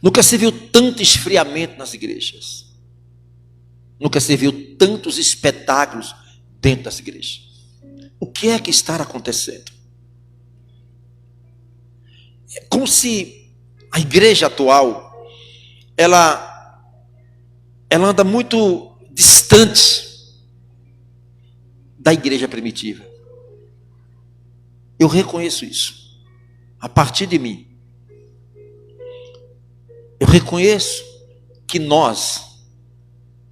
Nunca se viu tanto esfriamento nas igrejas. Nunca se viu tantos espetáculos dentro das igrejas. O que é que está acontecendo? É como se a igreja atual, ela anda muito distante da igreja primitiva. Eu reconheço isso. A partir de mim, eu reconheço que nós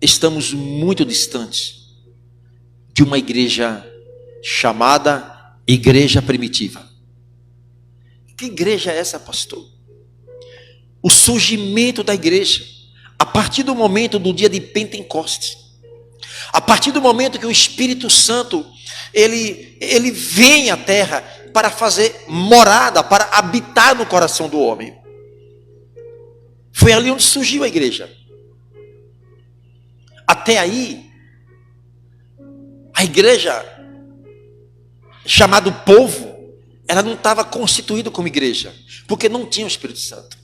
estamos muito distantes de uma igreja chamada igreja primitiva. Que igreja é essa, pastor? O surgimento da igreja, a partir do momento do dia de Pentecostes, a partir do momento que o Espírito Santo, ele vem à terra para fazer morada, para habitar no coração do homem. Foi ali onde surgiu a igreja. Até aí, a igreja, chamada povo, ela não estava constituída como igreja, porque não tinha o Espírito Santo.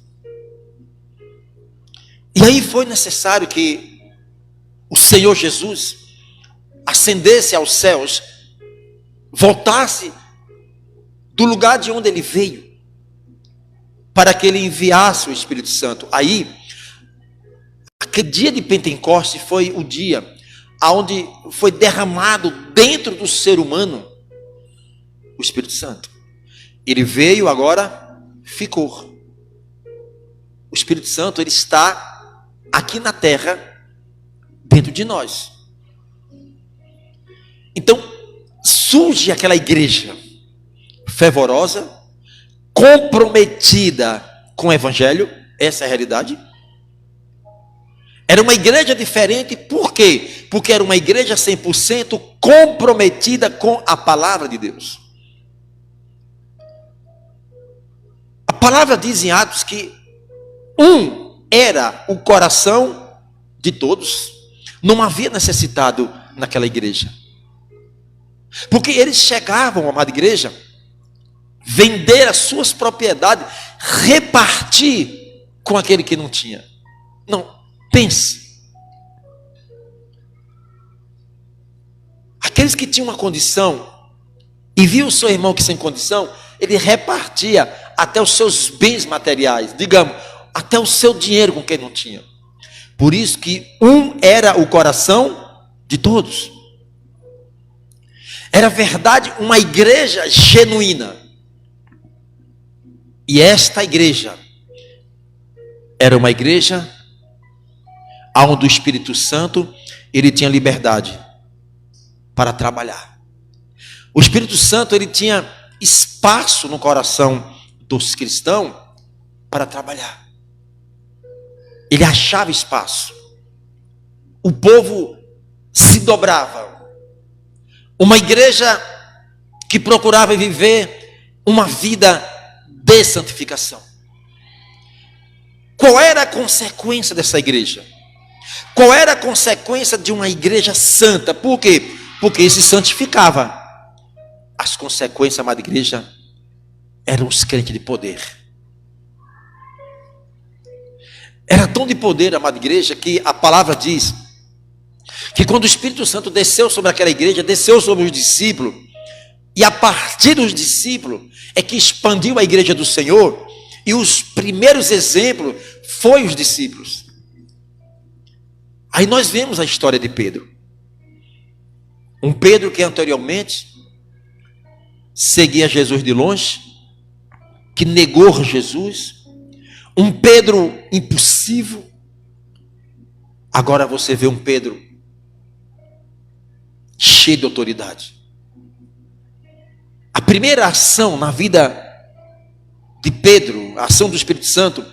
E aí foi necessário que o Senhor Jesus ascendesse aos céus, voltasse do lugar de onde ele veio, para que ele enviasse o Espírito Santo. Aí, aquele dia de Pentecostes foi o dia onde foi derramado dentro do ser humano o Espírito Santo. Ele veio, agora ficou. O Espírito Santo, ele está aqui na terra, dentro de nós. Então, surge aquela igreja fervorosa, comprometida com o Evangelho. Essa é a realidade. Era uma igreja diferente, por quê? Porque era uma igreja 100% comprometida com a palavra de Deus. A palavra diz em Atos que era o coração de todos. Não havia necessitado naquela igreja. Porque eles chegavam, amada igreja, vender as suas propriedades, repartir com aquele que não tinha. Não, pense. Aqueles que tinham uma condição e viam o seu irmão que sem condição, ele repartia até os seus bens materiais, digamos, até o seu dinheiro com quem não tinha. Por isso que era o coração de todos. Era verdade uma igreja genuína. E esta igreja era uma igreja onde o Espírito Santo, ele tinha liberdade para trabalhar. O Espírito Santo, ele tinha espaço no coração dos cristãos para trabalhar. Ele achava espaço. O povo se dobrava. Uma igreja que procurava viver uma vida de santificação. Qual era a consequência dessa igreja? Qual era a consequência de uma igreja santa? Por quê? Porque se santificava. As consequências, amada igreja, eram os crentes de poder. Era tão de poder, amada igreja, que a palavra diz que quando o Espírito Santo desceu sobre aquela igreja, desceu sobre os discípulos, e a partir dos discípulos é que expandiu a igreja do Senhor, e os primeiros exemplos foram os discípulos. Aí nós vemos a história de Pedro. Um Pedro que anteriormente seguia Jesus de longe, que negou Jesus. Um Pedro impulsivo. Agora você vê um Pedro cheio de autoridade. A primeira ação na vida de Pedro, a ação do Espírito Santo,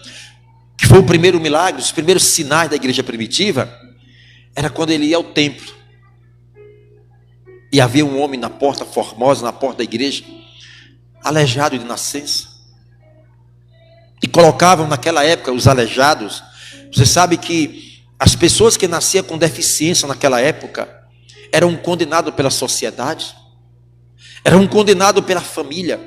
que foi o primeiro milagre, os primeiros sinais da igreja primitiva, era quando ele ia ao templo. E havia um homem na porta formosa, na porta da igreja, aleijado de nascença. E colocavam naquela época os aleijados. Você sabe que as pessoas que nasciam com deficiência naquela época eram condenados pela sociedade, eram condenados pela família.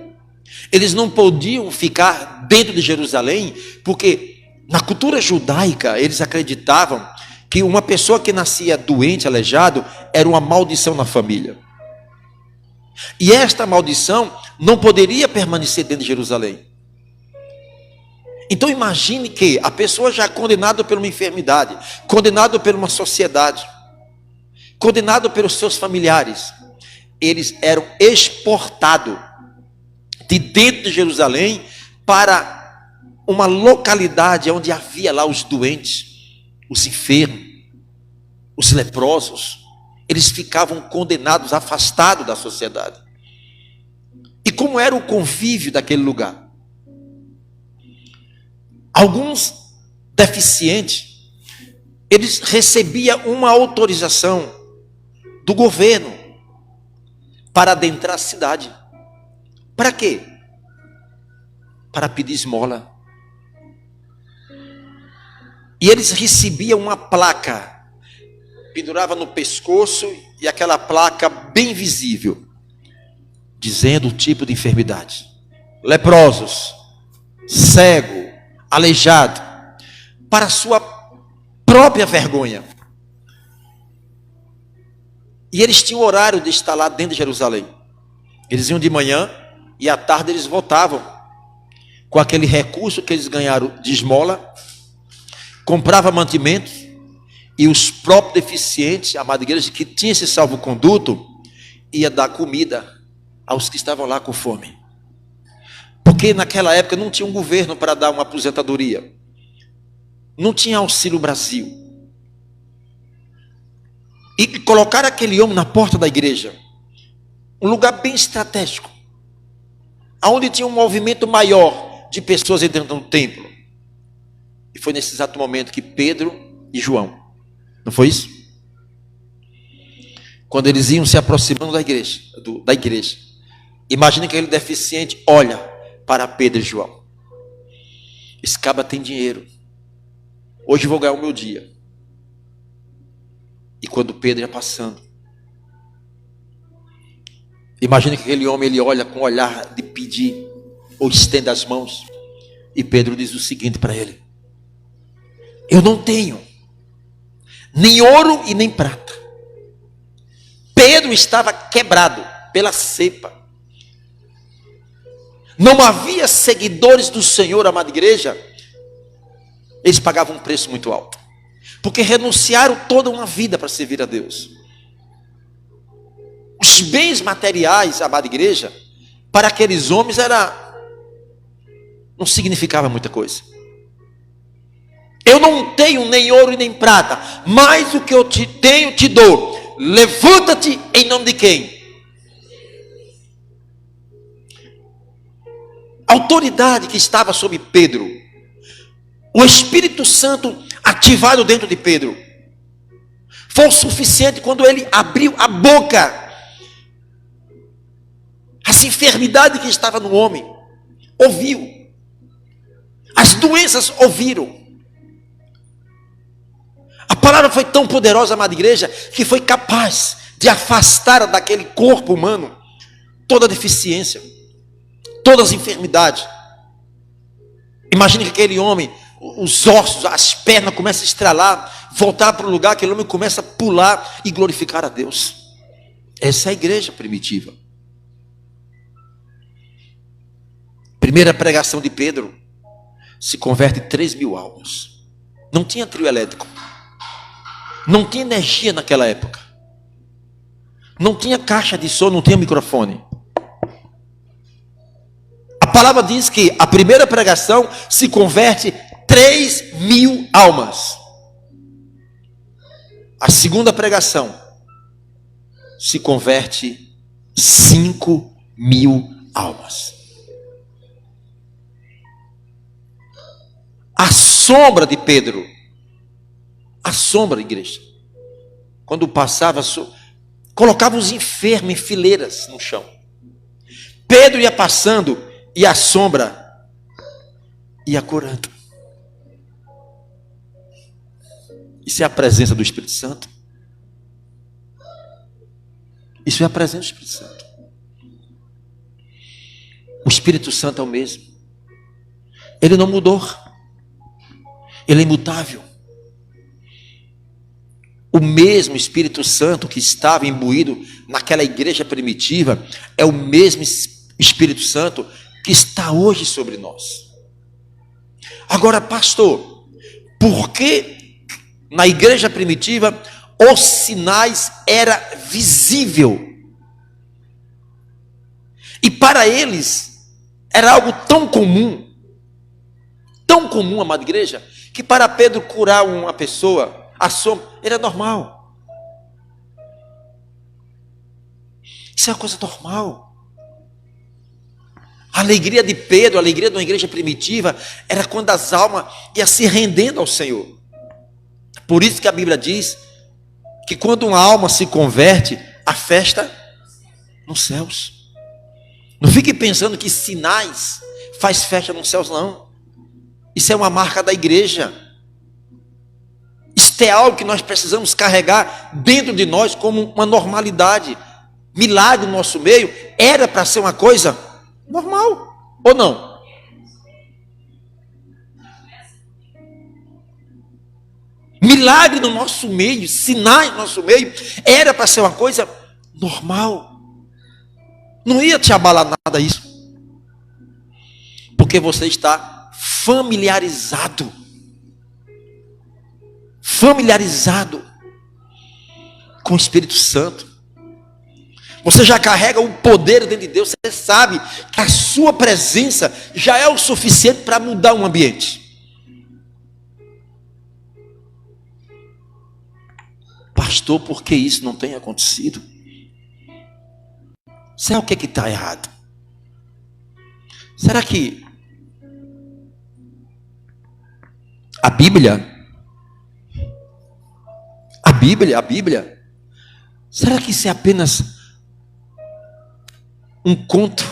Eles não podiam ficar dentro de Jerusalém, porque Na cultura judaica, eles acreditavam que uma pessoa que nascia doente, aleijado, era uma maldição na família. E esta maldição não poderia permanecer dentro de Jerusalém. Então imagine que a pessoa já condenada por uma enfermidade, condenada por uma sociedade, condenada pelos seus familiares, eles eram exportados de dentro de Jerusalém para uma localidade onde havia lá os doentes, os enfermos, os leprosos. Eles ficavam condenados, afastados da sociedade. E como era o convívio daquele lugar? Alguns deficientes, eles recebiam uma autorização do governo para adentrar a cidade. Para quê? Para pedir esmola. E eles recebiam uma placa, pendurava no pescoço, e aquela placa bem visível, dizendo o tipo de enfermidade: leprosos, cego, aleijado, para sua própria vergonha. E eles tinham horário de estar lá dentro de Jerusalém. Eles iam de manhã e à tarde eles voltavam com aquele recurso que eles ganharam de esmola, comprava mantimentos, e os próprios deficientes, a amada igreja, que tinha esse salvo-conduto, ia dar comida aos que estavam lá com fome. Porque naquela época não tinha um governo para dar uma aposentadoria, não tinha Auxílio Brasil. E colocar aquele homem na porta da igreja, um lugar bem estratégico, onde tinha um movimento maior de pessoas entrando no templo. E foi nesse exato momento que Pedro e João, não foi isso? Quando eles iam se aproximando da igreja, imagine que aquele deficiente olha para Pedro e João. Esse cabra tem dinheiro, hoje vou ganhar o meu dia. E quando Pedro ia passando, imagine que aquele homem, ele olha com um olhar de pedir, ou estende as mãos, e Pedro diz o seguinte para ele: eu não tenho nem ouro e nem prata. Pedro estava quebrado pela cepa. Não havia seguidores do Senhor, amada igreja. Eles pagavam um preço muito alto, porque renunciaram toda uma vida para servir a Deus. Os bens materiais, amada igreja, para aqueles homens não significava muita coisa. Eu não tenho nem ouro e nem prata, mas o que eu te tenho te dou. Levanta-te em nome de quem? A autoridade que estava sobre Pedro, o Espírito Santo ativado dentro de Pedro, foi o suficiente quando ele abriu a boca. Essa enfermidade que estava no homem ouviu, as doenças ouviram. A palavra foi tão poderosa, amada igreja, que foi capaz de afastar daquele corpo humano toda deficiência, todas as enfermidades. Imagine que aquele homem, os ossos, as pernas começam a estralar, voltar para o lugar, aquele homem começa a pular e glorificar a Deus. Essa é a igreja primitiva. Primeira pregação de Pedro, se converte 3.000 almas. Não tinha trio elétrico, não tinha energia naquela época, não tinha caixa de som, não tinha microfone. A palavra diz que a primeira pregação se converte 3.000 almas. A segunda pregação se converte 5.000 almas. A sombra de Pedro, a sombra, igreja, quando passava, colocava os enfermos em fileiras no chão. Pedro ia passando e a sombra ia curando. Isso é a presença do Espírito Santo. Isso é a presença do Espírito Santo. O Espírito Santo é o mesmo. Ele não mudou. Ele é imutável. O mesmo Espírito Santo que estava imbuído naquela igreja primitiva é o mesmo Espírito Santo que está hoje sobre nós. Agora, pastor, por que na igreja primitiva os sinais era visível? E para eles era algo tão comum, amada igreja, que para Pedro curar uma pessoa, era normal. Isso é uma coisa normal. A alegria de Pedro, a alegria de uma igreja primitiva, era quando as almas iam se rendendo ao Senhor. Por isso que a Bíblia diz que quando uma alma se converte, a festa nos céus. Não fique pensando que sinais faz festa nos céus, não. Isso é uma marca da igreja. Isto é algo que nós precisamos carregar dentro de nós como uma normalidade. Milagre no nosso meio era para ser uma coisa normal, ou não? Milagre no nosso meio, sinais no nosso meio, era para ser uma coisa normal. Não ia te abalar nada isso. Porque você está familiarizado com o Espírito Santo. Você já carrega o poder dentro de Deus. Você sabe que a sua presença já é o suficiente para mudar um ambiente. Pastor, por que isso não tem acontecido? Será o que está errado? Será que a Bíblia, será que isso é apenas um conto?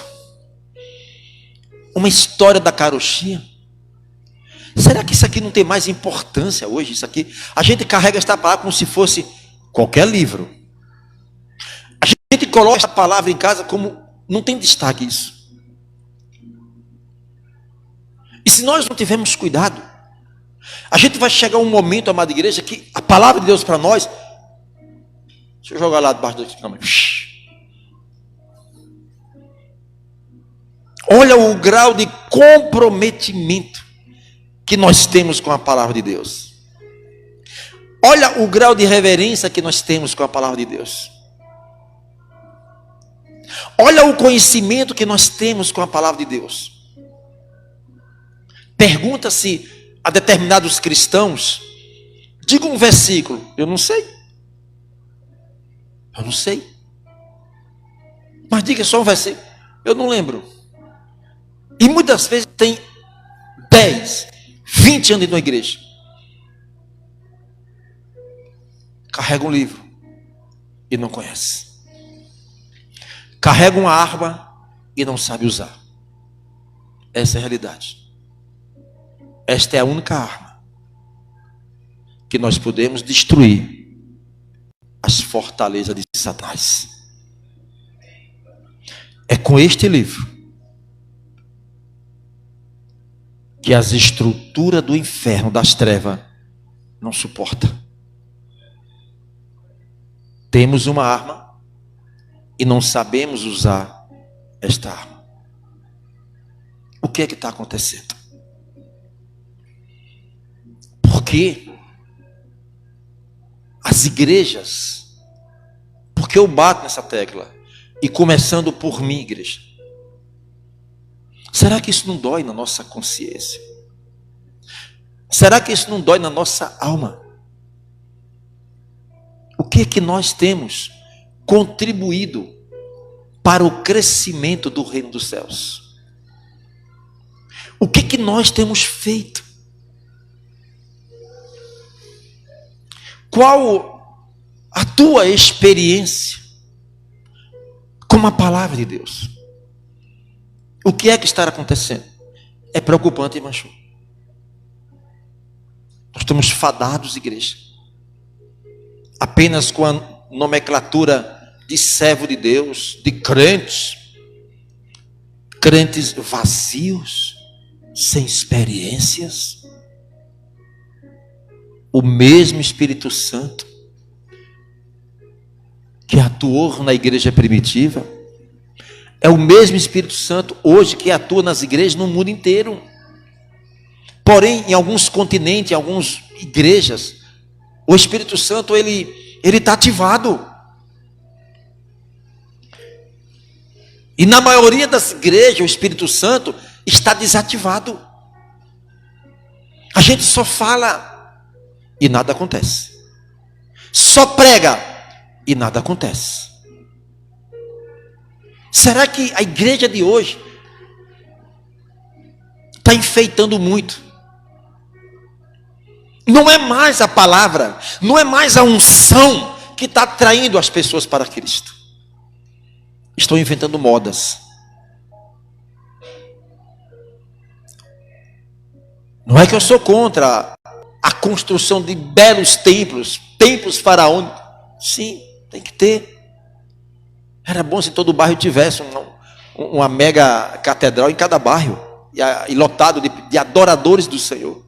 Uma história da carochinha? Será que isso aqui não tem mais importância hoje? Isso aqui, a gente carrega esta palavra como se fosse qualquer livro. A gente coloca essa palavra em casa como não tem destaque isso. E se nós não tivermos cuidado, a gente vai chegar um momento, amada igreja, que a palavra de Deus para nós, deixa eu jogar lá debaixo da cama. Olha o grau de comprometimento que nós temos com a palavra de Deus. Olha o grau de reverência que nós temos com a palavra de Deus. Olha o conhecimento que nós temos com a palavra de Deus. Pergunta-se a determinados cristãos, diga um versículo. Eu não sei. Mas diga só um versículo. Eu não lembro. E muitas vezes tem 10, 20 anos na igreja. Carrega um livro e não conhece. Carrega uma arma e não sabe usar. Essa é a realidade. Esta é a única arma que nós podemos destruir as fortalezas de Satanás. É com este livro que as estruturas do inferno, das trevas, não suportam. Temos uma arma e não sabemos usar esta arma. O que é que está acontecendo? Porque as igrejas, porque eu bato nessa tecla, e começando por mim, igreja, será que isso não dói na nossa consciência? Será que isso não dói na nossa alma? O que é que nós temos contribuído para o crescimento do reino dos céus? O que é que nós temos feito? Qual a tua experiência com a palavra de Deus? O que é que está acontecendo? É preocupante, irmão. Nós estamos fadados, igreja, apenas com a nomenclatura de servo de Deus, de crentes vazios, sem experiências. O mesmo Espírito Santo que atuou na igreja primitiva é o mesmo Espírito Santo hoje que atua nas igrejas no mundo inteiro. Porém, em alguns continentes, em algumas igrejas, o Espírito Santo ele está ativado. E na maioria das igrejas, o Espírito Santo está desativado. A gente só fala e nada acontece. Só prega e nada acontece. Será que a igreja de hoje está enfeitando muito? Não é mais a palavra, não é mais a unção que está atraindo as pessoas para Cristo. Estão inventando modas. Não é que eu sou contra a construção de belos templos, templos faraônicos. Sim, tem que ter. Era bom se todo bairro tivesse uma mega catedral em cada bairro, e lotado de adoradores do Senhor.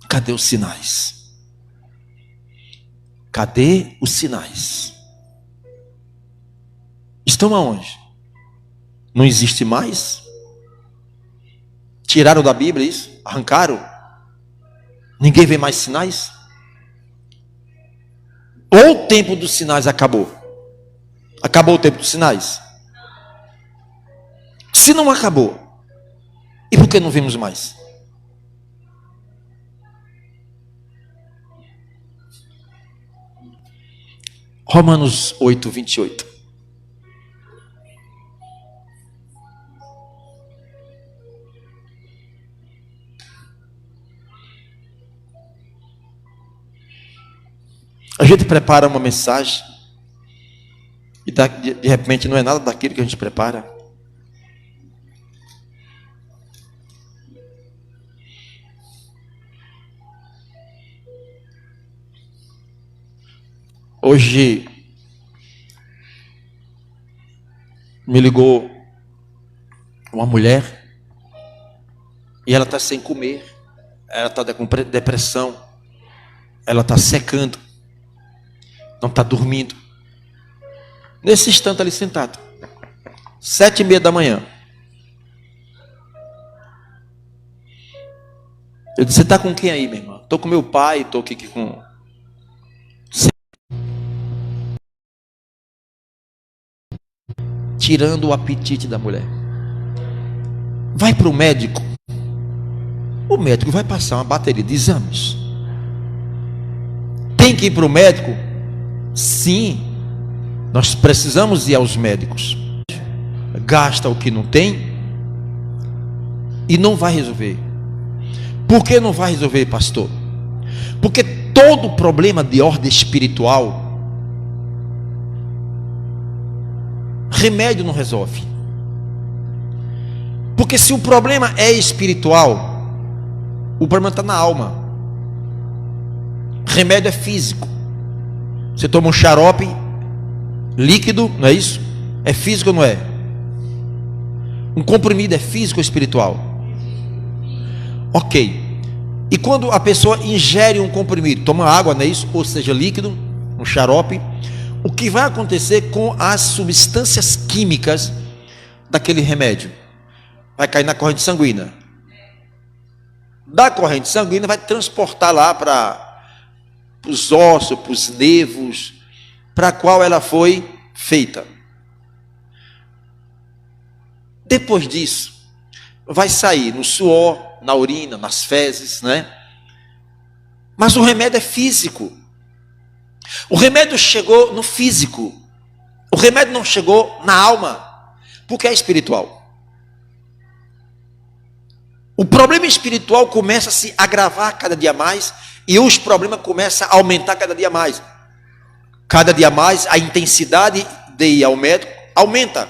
Cadê os sinais? Cadê os sinais? Estão aonde? Não existe mais? Tiraram da Bíblia isso? Arrancaram? Ninguém vê mais sinais? Ou o tempo dos sinais acabou? Acabou o tempo dos sinais? Se não acabou, e por que não vemos mais? Romanos 8, 28. A gente prepara uma mensagem e de repente não é nada daquilo que a gente prepara. Hoje me ligou uma mulher e ela está sem comer, ela está com depressão, ela está secando, não está dormindo. Nesse instante ali sentado, 7:30 da manhã, eu disse: você está com quem aí, minha irmã? Estou com meu pai, estou aqui com... Tirando o apetite da mulher. Vai para o médico vai passar uma bateria de exames. Tem que ir para o médico? Sim, nós precisamos ir aos médicos. Gasta o que não tem e não vai resolver. Por que não vai resolver, pastor? Porque todo problema de ordem espiritual, remédio não resolve. Porque se o problema é espiritual, o problema está na alma. Remédio é físico. Você toma um xarope líquido, não é isso? É físico ou não é? Um comprimido é físico ou espiritual? Ok. E quando a pessoa ingere um comprimido, toma água, não é isso? Ou seja, líquido, um xarope, o que vai acontecer com as substâncias químicas daquele remédio? Vai cair na corrente sanguínea. Da corrente sanguínea vai transportar lá para os ossos, para os nervos, para a qual ela foi feita. Depois disso, vai sair no suor, na urina, nas fezes, né? Mas o remédio é físico. O remédio chegou no físico. O remédio não chegou na alma, porque é espiritual. O problema espiritual começa a se agravar cada dia mais e os problemas começam a aumentar cada dia mais. Cada dia mais a intensidade de ir ao médico aumenta.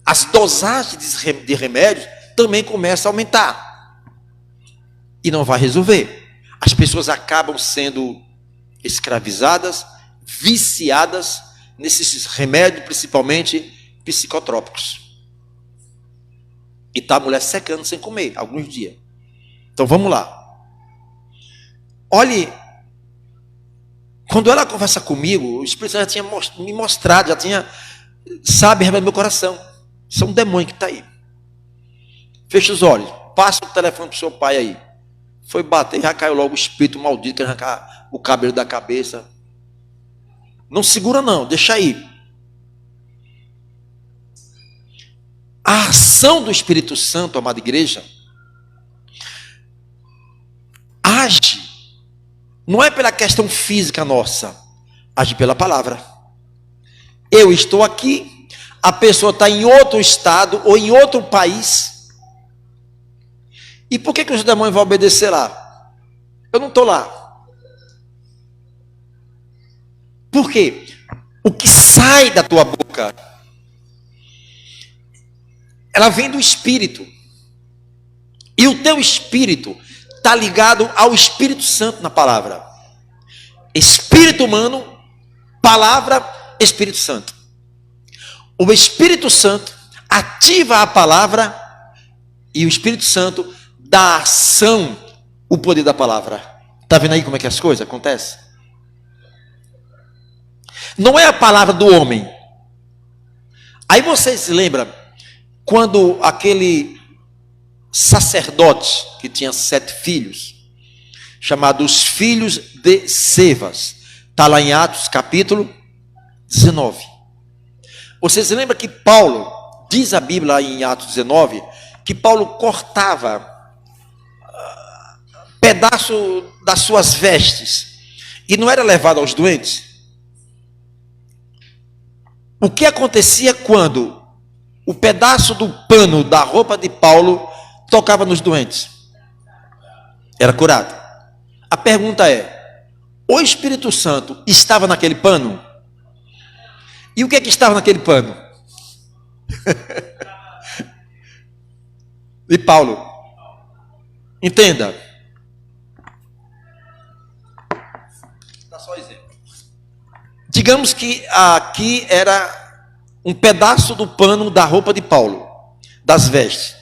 As dosagens de remédios também começam a aumentar. E não vai resolver. As pessoas acabam sendo escravizadas, viciadas nesses remédios, principalmente psicotrópicos. E está a mulher secando sem comer, alguns dias. Então vamos lá. Olhe, quando ela conversa comigo, o Espírito Santo já tinha me mostrado, já tinha, sabe, revelado meu coração. Isso é um demônio que está aí. Fecha os olhos, passa o telefone para o seu pai aí. Foi bater, já caiu logo o espírito maldito, que arrancar o cabelo da cabeça. Não segura não, deixa aí. A ação do Espírito Santo, amada igreja, age, não é pela questão física nossa, age pela palavra. Eu estou aqui, a pessoa está em outro estado ou em outro país. E por que os demônios vão obedecer lá? Eu não estou lá. Por quê? O que sai da tua boca, ela vem do Espírito. E o teu Espírito está ligado ao Espírito Santo na palavra. Espírito humano, palavra, Espírito Santo. O Espírito Santo ativa a palavra e o Espírito Santo dá ação, o poder da palavra. Está vendo aí como é que as coisas acontecem? Não é a palavra do homem. Aí vocês se lembram quando aquele sacerdote que tinha 7 filhos, chamados filhos de Sevas, está lá em Atos capítulo 19. Vocês se lembram que Paulo, diz a Bíblia em Atos 19, que Paulo cortava pedaço das suas vestes e não era levado aos doentes? O que acontecia quando o pedaço do pano da roupa de Paulo tocava nos doentes? Era curado. A pergunta é: o Espírito Santo estava naquele pano? E o que é que estava naquele pano? E Paulo, entenda. Dá só exemplo. Digamos que aqui era um pedaço do pano da roupa de Paulo, das vestes.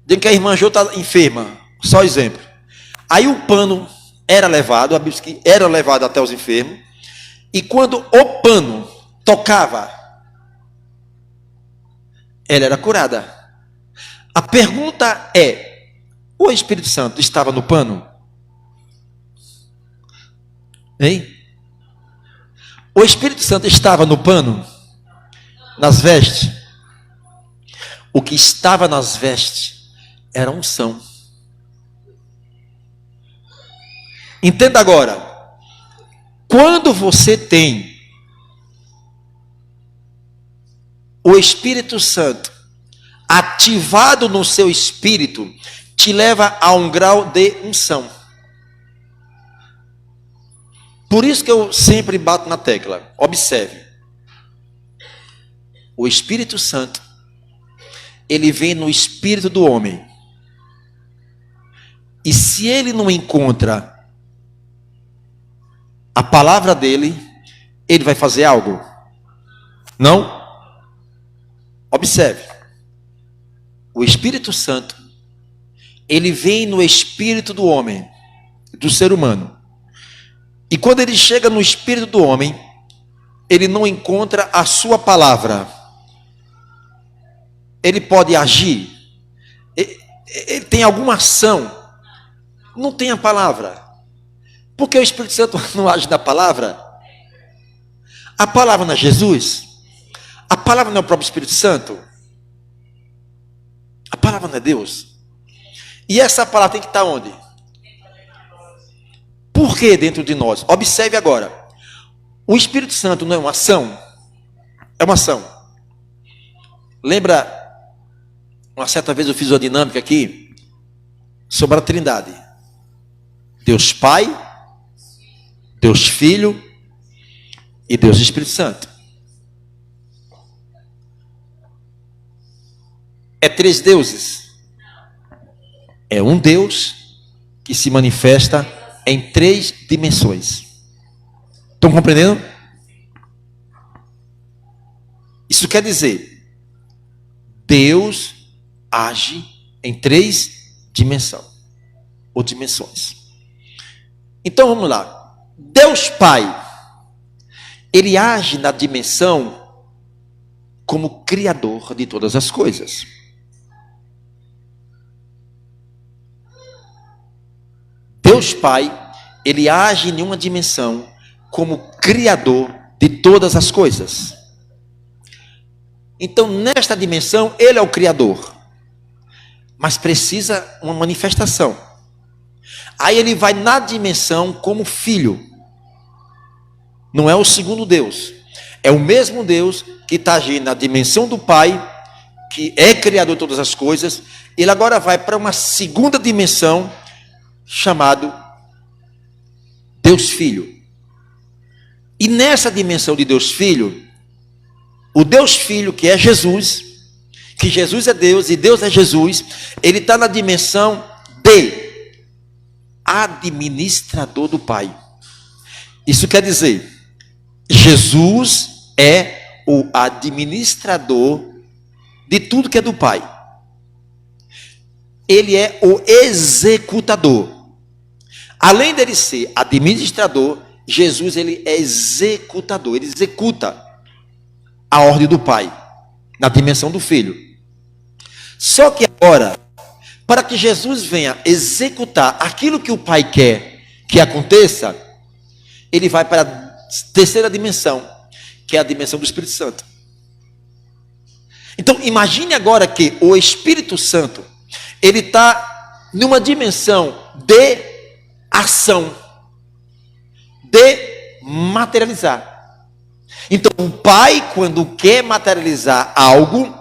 Diga que a irmã Jô está enferma, só exemplo. Aí o pano era levado, a Bíblia diz que era levado até os enfermos, e quando o pano tocava, ela era curada. A pergunta é: o Espírito Santo estava no pano? Hein? O Espírito Santo estava no pano? Nas vestes? O que estava nas vestes era unção. Entenda agora. Quando você tem o Espírito Santo ativado no seu espírito, te leva a um grau de unção. Por isso que eu sempre bato na tecla. Observe. O Espírito Santo, ele vem no espírito do homem. E se ele não encontra a palavra dele, ele vai fazer algo? Não? Observe. O Espírito Santo, ele vem no espírito do homem, do ser humano. E quando ele chega no espírito do homem, ele não encontra a sua palavra. Ele pode agir. Ele tem alguma ação. Não tem a palavra. Por que o Espírito Santo não age na palavra? A palavra não é Jesus? A palavra não é o próprio Espírito Santo? A palavra não é Deus? E essa palavra tem que estar onde? Por que dentro de nós? Observe agora. O Espírito Santo não é uma ação? É uma ação. Lembra, uma certa vez eu fiz uma dinâmica aqui sobre a Trindade. Deus Pai, Deus Filho e Deus Espírito Santo. É 3 deuses? É um Deus que se manifesta em 3 dimensões. Estão compreendendo? Isso quer dizer, Deus age em 3 dimensões. ou dimensões. Então vamos lá. Deus Pai, ele age na dimensão como criador de todas as coisas. Deus Pai, ele age em uma dimensão como criador de todas as coisas. Então, nesta dimensão, ele é o criador. Mas precisa uma manifestação. Aí ele vai na dimensão como filho. Não é o segundo Deus. É o mesmo Deus que está agindo na dimensão do Pai, que é criador de todas as coisas. Ele agora vai para uma segunda dimensão, chamado Deus Filho. E nessa dimensão de Deus Filho, o Deus Filho, que é Jesus, que Jesus é Deus e Deus é Jesus, ele está na dimensão de administrador do Pai. Isso quer dizer, Jesus é o administrador de tudo que é do Pai. Ele é o executador. Além dele ser administrador, Jesus ele é executador. Ele executa a ordem do Pai na dimensão do Filho. Só que agora, para que Jesus venha executar aquilo que o Pai quer que aconteça, ele vai para a terceira dimensão, que é a dimensão do Espírito Santo. Então, imagine agora que o Espírito Santo, ele está numa dimensão de ação, de materializar. Então, o Pai, quando quer materializar algo,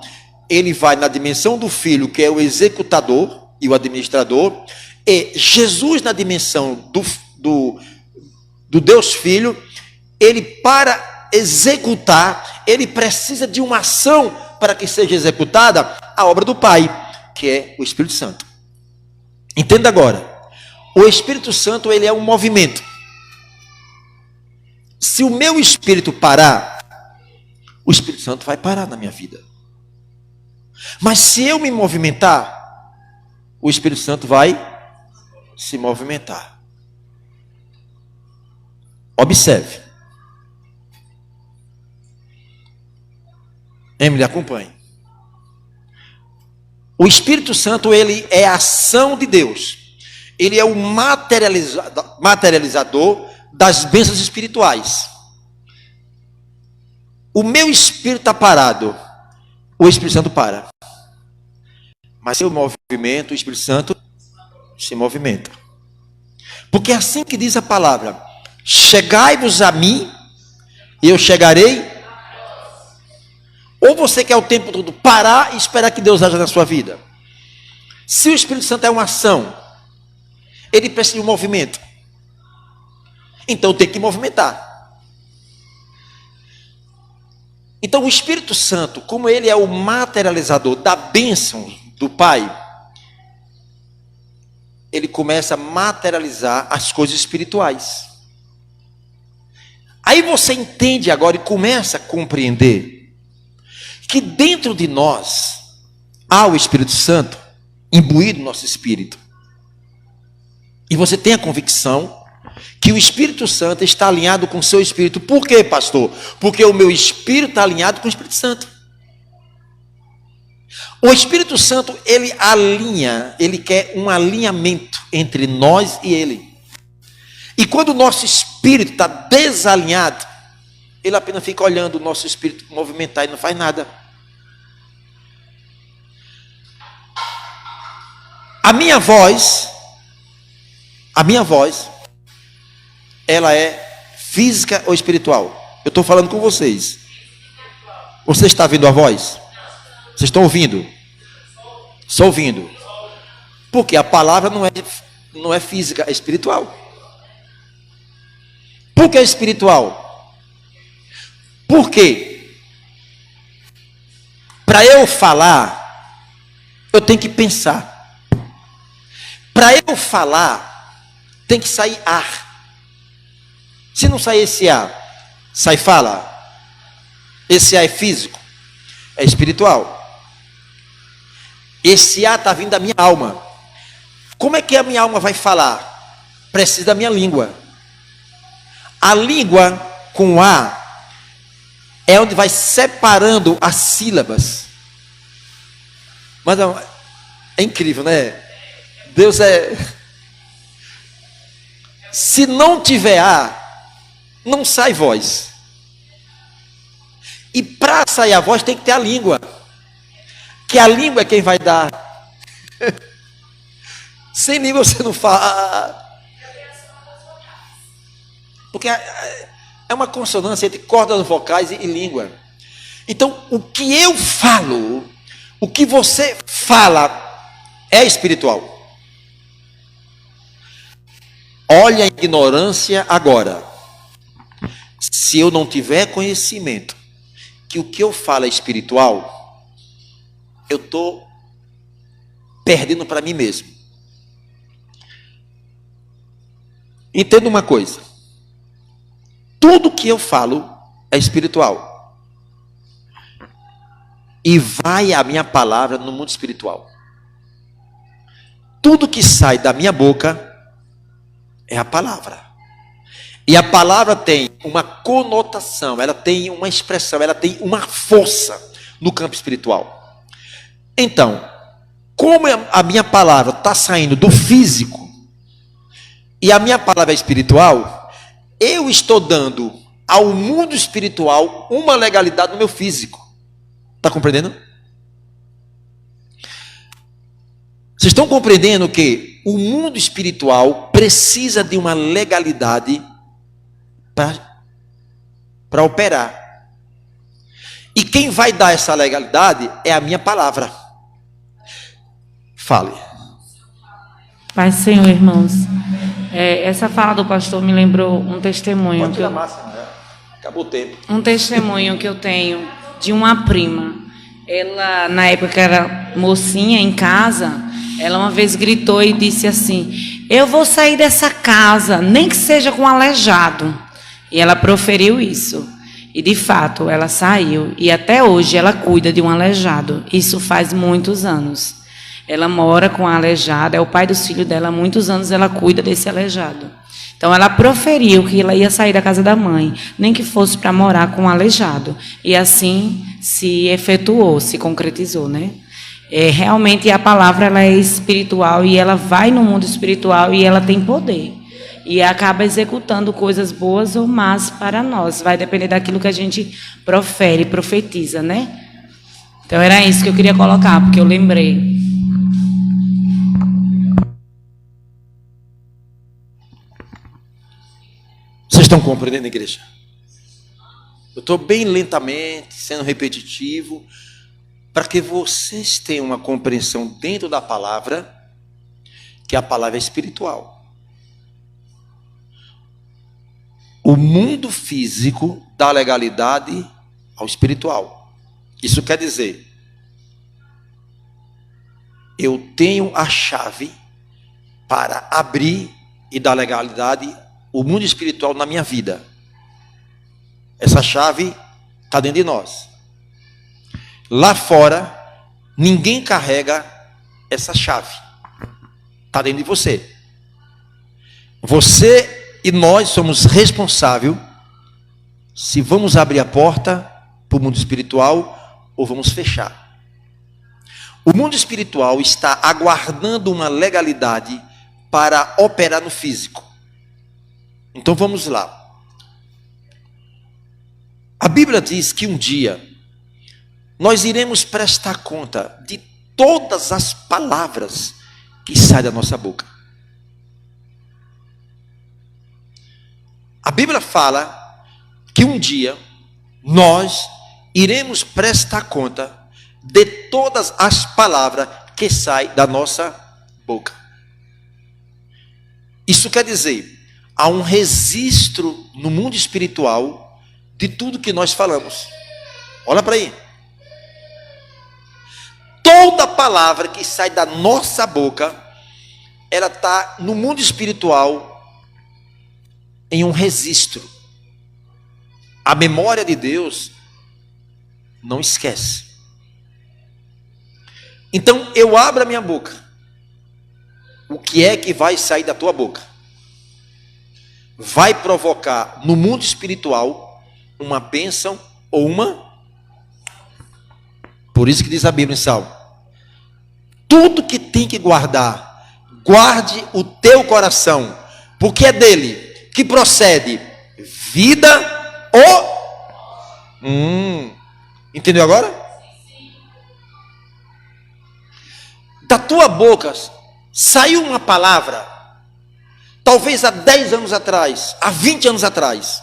ele vai na dimensão do Filho, que é o executador e o administrador, e Jesus na dimensão do Deus Filho, ele para executar, ele precisa de uma ação para que seja executada a obra do Pai, que é o Espírito Santo. Entenda agora, o Espírito Santo ele é um movimento. Se o meu espírito parar, o Espírito Santo vai parar na minha vida. Mas se eu me movimentar, o Espírito Santo vai se movimentar. Observe. Emily, acompanhe. O Espírito Santo, ele é a ação de Deus. Ele é o materializador das bênçãos espirituais. O meu espírito está parado, o Espírito Santo para. Mas se eu movimento, o Espírito Santo se movimenta. Porque é assim que diz a palavra: chegai-vos a mim, e eu chegarei. Ou você quer o tempo todo parar e esperar que Deus haja na sua vida? Se o Espírito Santo é uma ação, ele precisa de um movimento. Então tem que movimentar. Então o Espírito Santo, como ele é o materializador da bênção do Pai, ele começa a materializar as coisas espirituais. Aí você entende agora e começa a compreender que dentro de nós há o Espírito Santo imbuído no nosso espírito. E você tem a convicção que o Espírito Santo está alinhado com o seu espírito. Por quê, pastor? Porque o meu espírito está alinhado com o Espírito Santo. O Espírito Santo, ele alinha, ele quer um alinhamento entre nós e ele. E quando o nosso espírito está desalinhado, ele apenas fica olhando o nosso espírito movimentar e não faz nada. A minha voz, ela é física ou espiritual? Eu estou falando com vocês. Você está ouvindo a voz? Vocês estão ouvindo? Estou ouvindo. Porque a palavra não é física, é espiritual. Por que é espiritual? Porque para eu falar, eu tenho que pensar. Para eu falar, tem que sair ar. Se não sair esse ar, sai fala. Esse ar é físico, é espiritual. Esse ar está vindo da minha alma. Como é que a minha alma vai falar? Precisa da minha língua. A língua com A é onde vai separando as sílabas. Mas é incrível, né? Deus é... Se não tiver A, não sai voz. E para sair a voz tem que ter a língua. Que a língua é quem vai dar. Sem língua você não fala. Porque é uma consonância entre cordas vocais e língua. Então, o que eu falo, o que você fala, é espiritual. Olha a ignorância agora. Se eu não tiver conhecimento que o que eu falo é espiritual, eu estou perdendo para mim mesmo. Entenda uma coisa. Tudo que eu falo é espiritual. E vai a minha palavra no mundo espiritual. Tudo que sai da minha boca é a palavra. E a palavra tem uma conotação, ela tem uma expressão, ela tem uma força no campo espiritual. Então, como a minha palavra está saindo do físico e a minha palavra é espiritual, eu estou dando ao mundo espiritual uma legalidade no meu físico. Está compreendendo? Vocês estão compreendendo que o mundo espiritual precisa de uma legalidade para operar. E quem vai dar essa legalidade é a minha palavra. Fale. Pai Senhor, irmãos, essa fala do pastor me lembrou um testemunho. Pode tirar a máscara, né? Acabou o tempo. Um testemunho que eu tenho de uma prima. Ela, na época, era mocinha em casa. Ela uma vez gritou e disse assim: eu vou sair dessa casa, nem que seja com aleijado. E ela proferiu isso. E de fato, ela saiu. E até hoje ela cuida de um aleijado. Isso faz muitos anos. Ela mora com a aleijada, é o pai dos filhos dela. Há muitos anos ela cuida desse aleijado. Então ela proferiu que ela ia sair da casa da mãe, nem que fosse para morar com o aleijado. E assim se efetuou, se concretizou, né? Realmente a palavra ela é espiritual e ela vai no mundo espiritual e ela tem poder. E acaba executando coisas boas ou más para nós. Vai depender daquilo que a gente profere, profetiza, né? Então era isso que eu queria colocar, porque eu lembrei. Vocês estão compreendendo, igreja? Eu estou bem lentamente, sendo repetitivo, para que vocês tenham uma compreensão dentro da palavra, que a palavra é espiritual. O mundo físico dá legalidade ao espiritual. Isso quer dizer, eu tenho a chave para abrir e dar legalidade o mundo espiritual na minha vida. Essa chave está dentro de nós. Lá fora, ninguém carrega essa chave. Está dentro de você. Você e nós somos responsáveis se vamos abrir a porta para o mundo espiritual ou vamos fechar. O mundo espiritual está aguardando uma legalidade para operar no físico. Então vamos lá. A Bíblia diz que um dia nós iremos prestar conta de todas as palavras que saem da nossa boca. A Bíblia fala que um dia nós iremos prestar conta de todas as palavras que saem da nossa boca. Isso quer dizer, há um registro no mundo espiritual de tudo que nós falamos. Olha para aí. Toda palavra que sai da nossa boca, ela está no mundo espiritual em um registro. A memória de Deus não esquece. Então eu abro a minha boca o que é que vai sair da tua boca vai provocar no mundo espiritual uma bênção ou uma. Por isso que diz a Bíblia em Salmo: tudo que tem que guardar, guarde o teu coração, porque é dele que procede vida ou. Entendeu agora? Da tua boca saiu uma palavra, talvez há 10 anos atrás, há 20 anos atrás,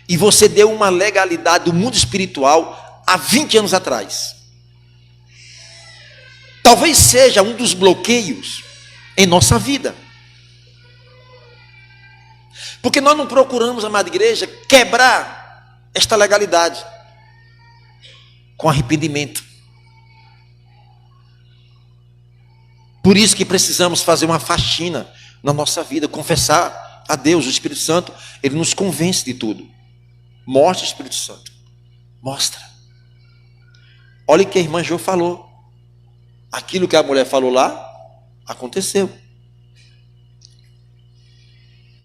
e você deu uma legalidade do mundo espiritual há 20 anos atrás. Talvez seja um dos bloqueios em nossa vida. Porque nós não procuramos, amada igreja, quebrar esta legalidade com arrependimento. Por isso que precisamos fazer uma faxina na nossa vida, confessar a Deus. O Espírito Santo, ele nos convence de tudo. Mostra, Espírito Santo, mostra. Olha o que a irmã Jo falou. Aquilo que a mulher falou lá, aconteceu.